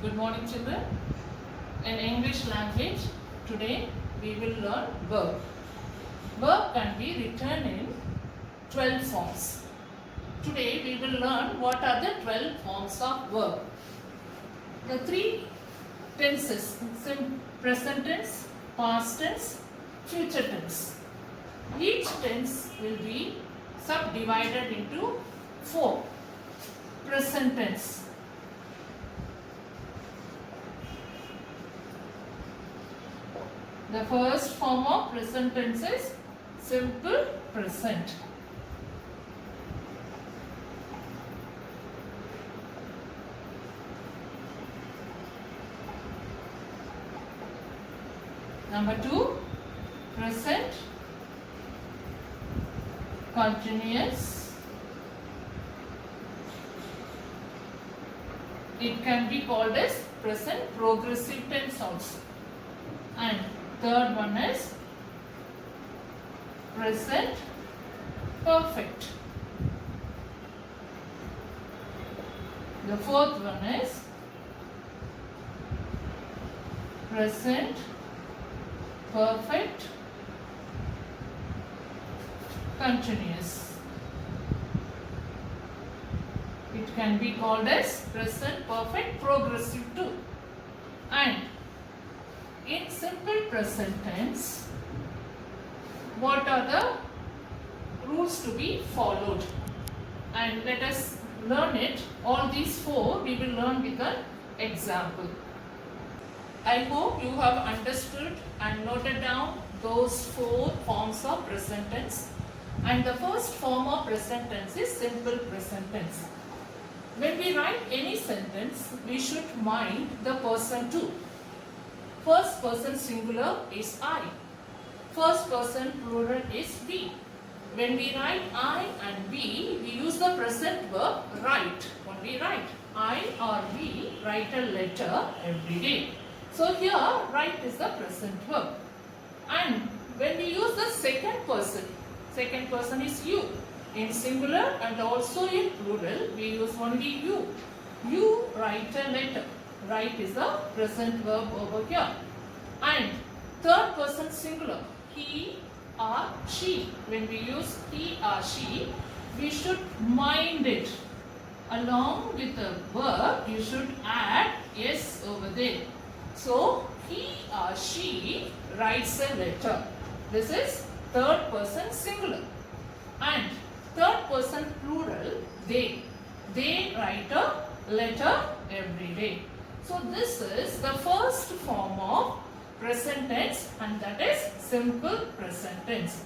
Good morning, children. In English language, today we will learn verb. Verb can be written in 12 forms. Today we will learn what are the 12 forms of verb. The three tenses, present tense, past tense, future tense. Each tense will be subdivided into 4. Present tense. The first form of present tense is simple present. Number 2, present continuous. It can be called as present progressive tense also. And third one is present perfect. The fourth one is present perfect continuous. It can be called as present perfect progressive too. And in simple present tense, what are the rules to be followed? And let us learn it. All these 4 we will learn with an example. I hope you have understood and noted down those 4 forms of present tense. And the first form of present tense is simple present tense. When we write any sentence, we should mind the person too. First person singular is I. First person plural is we. When we write I and we use the present verb write. When we write I or we, write a letter every day. So here write is the present verb. And when we use the second person is you. In singular and also in plural, we use only you. You write a letter. Write is the present verb over here. And third person singular, he or she. When we use he or she, we should mind it. Along with the verb, you should add s over there. So, he or she writes a letter. This is third person singular. And third person plural, they. They write a letter every day. So this is the first form of present tense, and that is simple present tense.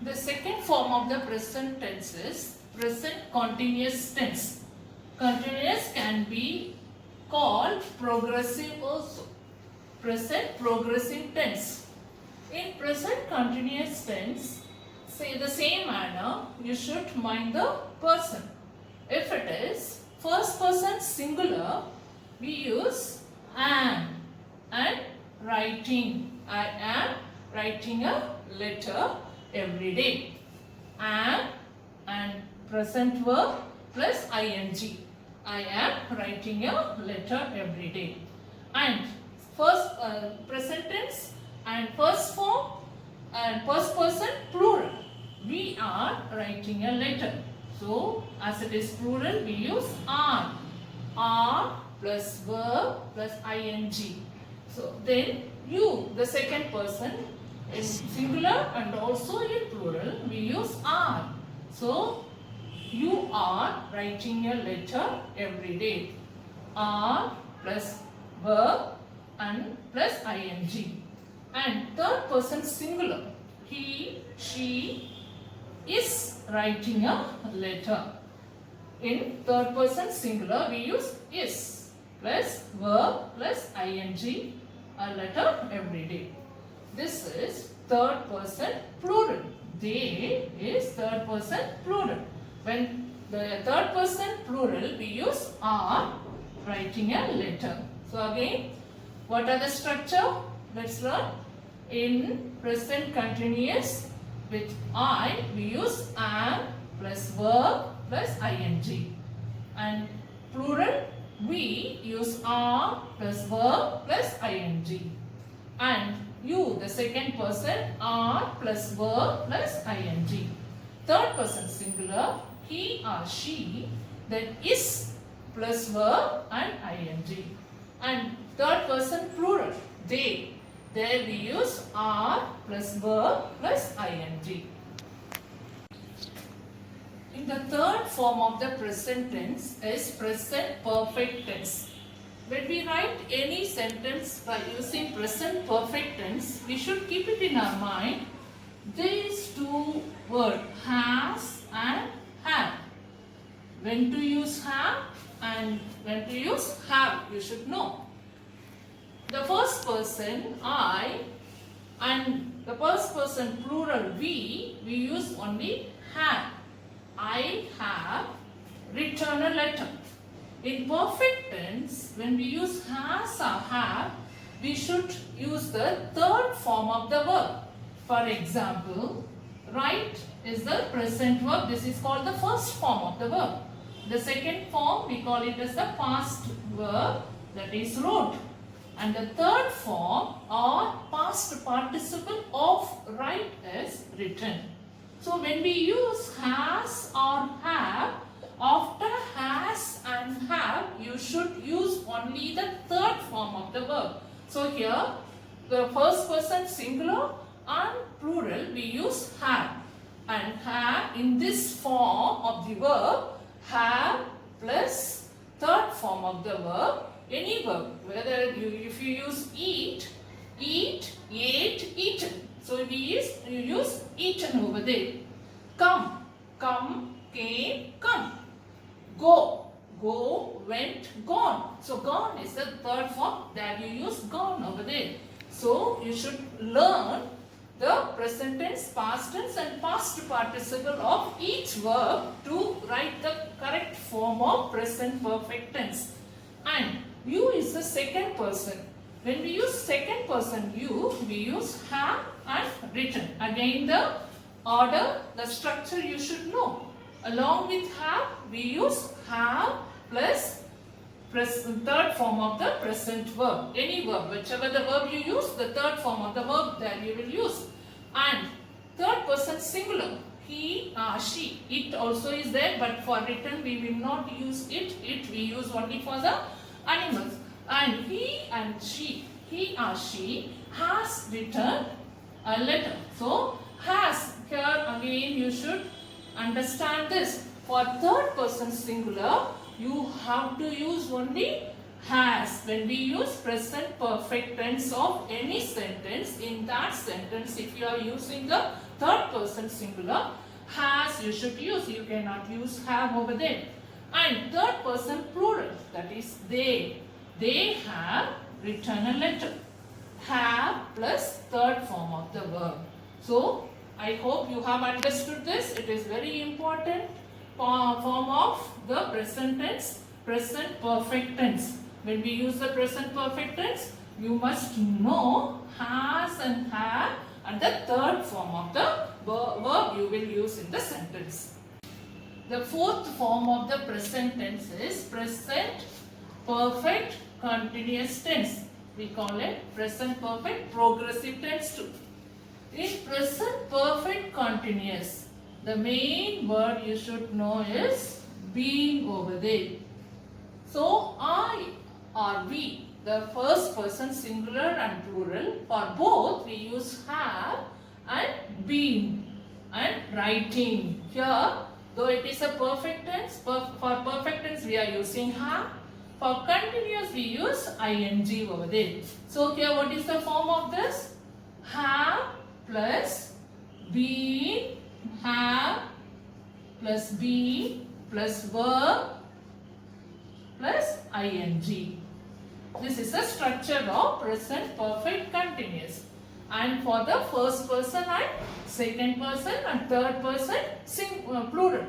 The second form of the present tense is present continuous tense. Continuous can be called progressive also. Present progressive tense. In present continuous tense, say the same manner, you should mind the person. If it is first person singular, we use am and writing. I am writing a letter every day. Am and present verb plus ing. I am writing a letter every day. And first present tense and first form and first person plural. We are writing a letter. So as it is plural, we use are. Are plus verb plus ing. So then you, the second person, in singular and also in plural, we use are. So you are writing a letter every day. Are plus verb and plus ing. And third person singular, he, she is writing a letter. In third person singular, we use is plus verb plus ing, a letter every day. This is third person plural. They is third person plural. When the third person plural, we use are, writing a letter. So again, what are the structure? Let's learn. In present continuous, with I, we use am plus verb plus ing. And plural, we use are plus verb plus ing. And you, the second person, are plus verb plus ing. Third person singular, he or she, then is plus verb and ing. And third person plural, they. There we use are plus verb plus ing. In the third form of the present tense is present perfect tense. When we write any sentence by using present perfect tense, we should keep it in our mind. These two words, has and have. When to use have and when to use have, you should know. The first person, I, and the first person plural, we use only have. I have written a letter. In perfect tense, when we use has or have, we should use the third form of the verb. For example, write is the present verb. This is called the first form of the verb. The second form, we call it as the past verb, that is wrote. And the third form or past participle of write is written. So when we use has or have, after has and have, you should use only the third form of the verb. So here, the first person singular and plural, we use have. And have in this form of the verb, have plus third form of the verb, any verb, whether if you use eat, ate, eaten. So you use eaten over there. Come, came, come. Go, went, gone. So gone is the third form, that you use gone over there. So you should learn the present tense, past tense and past participle of each verb to write the correct form of present perfect tense. And you is the second person. When we use second person you, we use have and written. Again the order, the structure you should know. Along with have, we use have plus third form of the present verb. Any verb, whichever the verb you use, the third form of the verb that you will use. And third person singular, he, she. It also is there, but for written we will not use it. It we use only for the animals. And he and she, he or she has written a letter. So has, here again you should understand this. For third person singular, you have to use only has. When we use present perfect tense of any sentence, in that sentence if you are using the third person singular, has you should use. You cannot use have over there. And third person plural, that is they. They have written a letter. Have plus third form of the verb. So I hope you have understood this. It is very important form of the present tense, present perfect tense. When we use the present perfect tense, you must know has and have and the third form of the verb you will use in the sentence. The fourth form of the present tense is present perfect continuous tense. We call it present perfect progressive tense too. In present perfect continuous, the main word you should know is being over there. So I or we, the first person singular and plural, for both we use have and been and writing. Here, though it is a perfect tense, for perfect tense we are using have. For continuous we use ing over there. So here what is the form of this? Have plus been, have plus been plus verb plus ing. This is the structure of present perfect continuous. And for the first person and second person and third person plural.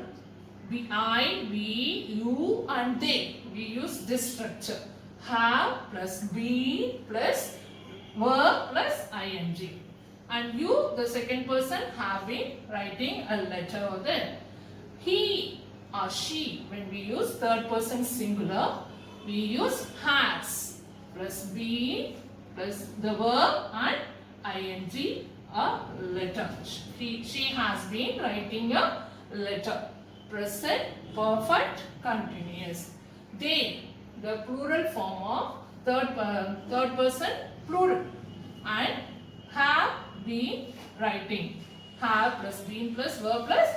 I, we, you and they. We use this structure. Have plus been plus verb plus ing. And you, the second person, have been writing a letter over there. He or she, when we use third person singular, we use has plus been plus the verb and ing, a letter. She has been writing a letter. Present perfect continuous. They, the plural form of third person plural, and have been writing. Have plus been plus verb plus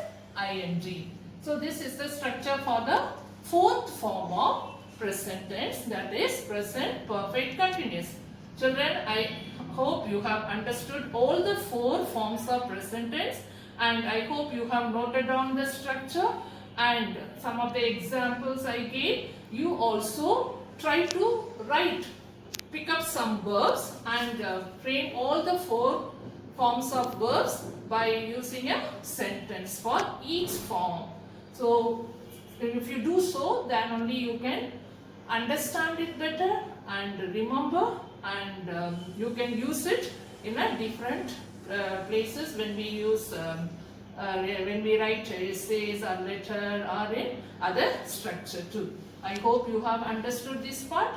ing. So this is the structure for the fourth form of present tense, that is present perfect continuous. Children, I hope you have understood all the four forms of present tense, and I hope you have noted down the structure and some of the examples I gave. You also try to write, pick up some verbs and frame all the four forms of verbs by using a sentence for each form. So if you do so, then only you can understand it better and remember, and you can use it in a different places when we use when we write essays or letter or in other structure too. I hope you have understood this part.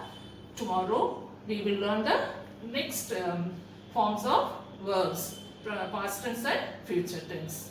Tomorrow we will learn the next forms of verbs, past tense and future tense.